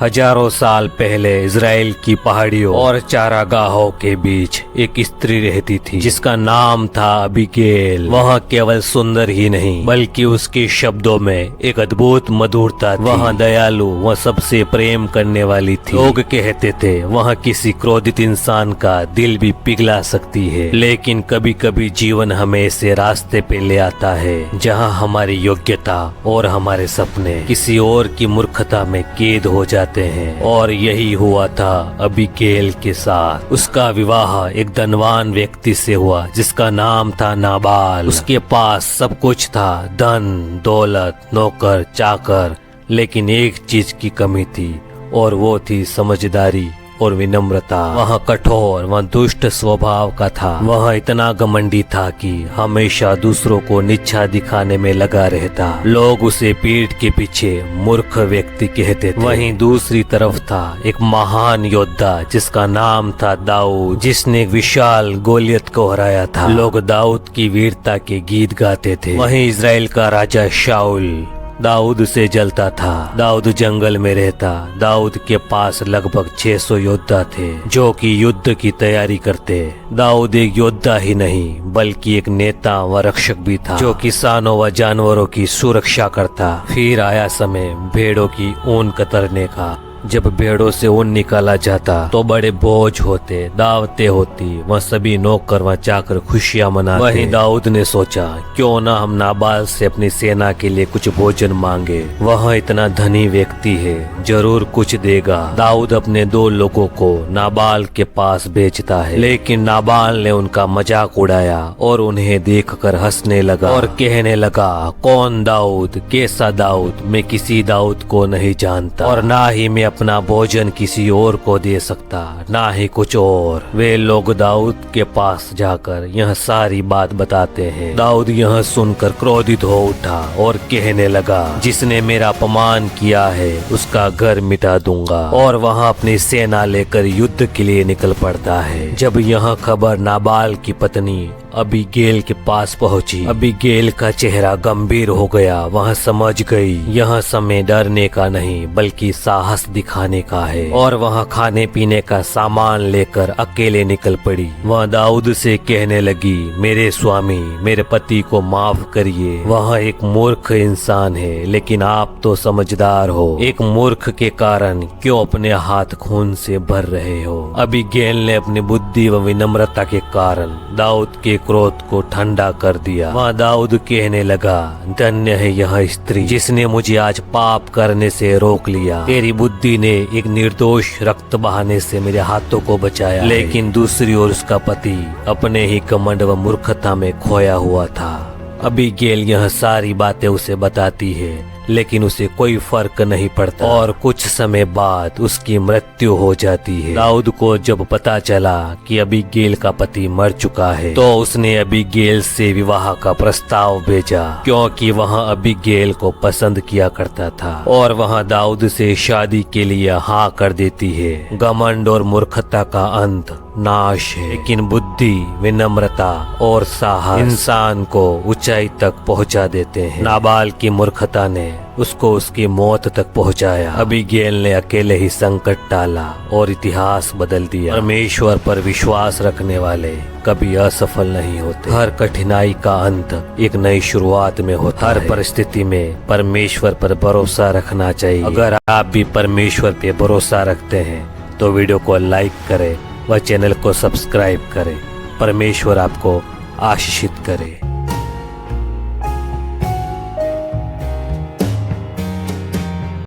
हजारों साल पहले इज़राइल की पहाड़ियों और चारागाहों के बीच एक स्त्री रहती थी जिसका नाम था अबीगेल। वह केवल सुंदर ही नहीं बल्कि उसके शब्दों में एक अद्भुत मधुरता थी। वह दयालु, वह सबसे प्रेम करने वाली थी। लोग कहते थे वह किसी क्रोधित इंसान का दिल भी पिघला सकती है, लेकिन कभी कभी जीवन हमें ऐसे रास्ते पे ले आता है जहाँ हमारी योग्यता और हमारे सपने किसी और की मूर्खता में कैद हो जाते हैं। और यही हुआ था अबीगेल के साथ। उसका विवाह एक धनवान व्यक्ति से हुआ जिसका नाम था नाबाल। उसके पास सब कुछ था, धन दौलत, नौकर चाकर, लेकिन एक चीज की कमी थी और वो थी समझदारी और विनम्रता। वह कठोर, वह दुष्ट स्वभाव का था। वह इतना घमंडी था कि हमेशा दूसरों को नीचा दिखाने में लगा रहता। लोग उसे पीठ के पीछे मूर्ख व्यक्ति कहते थे। वहीं दूसरी तरफ था एक महान योद्धा जिसका नाम था दाऊद, जिसने विशाल गोलियत को हराया था। लोग दाऊद की वीरता के गीत गाते थे। वहीं इज़राइल का राजा शाऊल दाऊद से जलता था। दाऊद जंगल में रहता। दाऊद के पास लगभग 600 योद्धा थे जो कि युद्ध की तैयारी करते। दाऊद एक योद्धा ही नहीं बल्कि एक नेता व रक्षक भी था जो किसानों व जानवरों की सुरक्षा करता। फिर आया समय भेड़ों की ऊन कतरने का। जब भेड़ों से ऊन निकाला जाता तो बड़े बोझ होते, दावतें होती, वह सभी नौकर व चाकर खुशियां मनाते। वहीं दाऊद ने सोचा क्यों ना हम नाबाल से अपनी सेना के लिए कुछ भोजन मांगे। वह इतना धनी व्यक्ति है, जरूर कुछ देगा। दाऊद अपने 2 लोगों को नाबाल के पास भेजता है, लेकिन नाबाल ने उनका मजाक उड़ाया और उन्हें देखकर हंसने लगा और कहने लगा, कौन दाऊद, कैसा दाऊद, मैं किसी दाऊद को नहीं जानता और ना ही मैं अपना भोजन किसी और को दे सकता, ना ही कुछ और। वे लोग दाऊद के पास जाकर यह सारी बात बताते हैं। दाऊद यह सुनकर क्रोधित हो उठा और कहने लगा, जिसने मेरा अपमान किया है उसका घर मिटा दूंगा। और वह अपनी सेना लेकर युद्ध के लिए निकल पड़ता है। जब यह खबर नाबाल की पत्नी अबीगेल के पास पहुंची, अबीगेल का चेहरा गंभीर हो गया। वह समझ गई यह समय डरने का नहीं बल्कि साहस दिखाने का है और वह खाने पीने का सामान लेकर अकेले निकल पड़ी। वह दाऊद से कहने लगी, मेरे स्वामी, मेरे पति को माफ करिए। वह एक मूर्ख इंसान है लेकिन आप तो समझदार हो। एक मूर्ख के कारण क्यों अपने हाथ खून से भर रहे हो। अबीगेल ने अपनी बुद्धि व विनम्रता के कारण दाऊद के क्रोध को ठंडा कर दिया। वह दाऊद कहने लगा, धन्य है यह स्त्री जिसने मुझे आज पाप करने से रोक लिया। तेरी बुद्धि ने एक निर्दोष रक्त बहाने से मेरे हाथों को बचाया। लेकिन दूसरी ओर उसका पति अपने ही घमंड व मूर्खता में खोया हुआ था। अबीगेल यह सारी बातें उसे बताती है लेकिन उसे कोई फर्क नहीं पड़ता और कुछ समय बाद उसकी मृत्यु हो जाती है। दाऊद को जब पता चला कि अबीगेल का पति मर चुका है तो उसने अबीगेल से विवाह का प्रस्ताव भेजा, क्योंकि वह अबीगेल को पसंद किया करता था और वह दाऊद से शादी के लिए हाँ कर देती है। घमंड और मूर्खता का अंत नाश है, लेकिन बुद्धि, विनम्रता और साहस इंसान को ऊंचाई तक पहुंचा देते हैं। नाबाल की मूर्खता ने उसको उसकी मौत तक पहुंचाया। अबीगेल ने अकेले ही संकट टाला और इतिहास बदल दिया। परमेश्वर पर विश्वास रखने वाले कभी असफल नहीं होते। हर कठिनाई का अंत एक नई शुरुआत में होता है। हर परिस्थिति में परमेश्वर पर भरोसा रखना चाहिए। अगर आप भी परमेश्वर पे भरोसा रखते हैं तो वीडियो को लाइक करें व चैनल को सब्सक्राइब करें। परमेश्वर आपको आशीषित करे।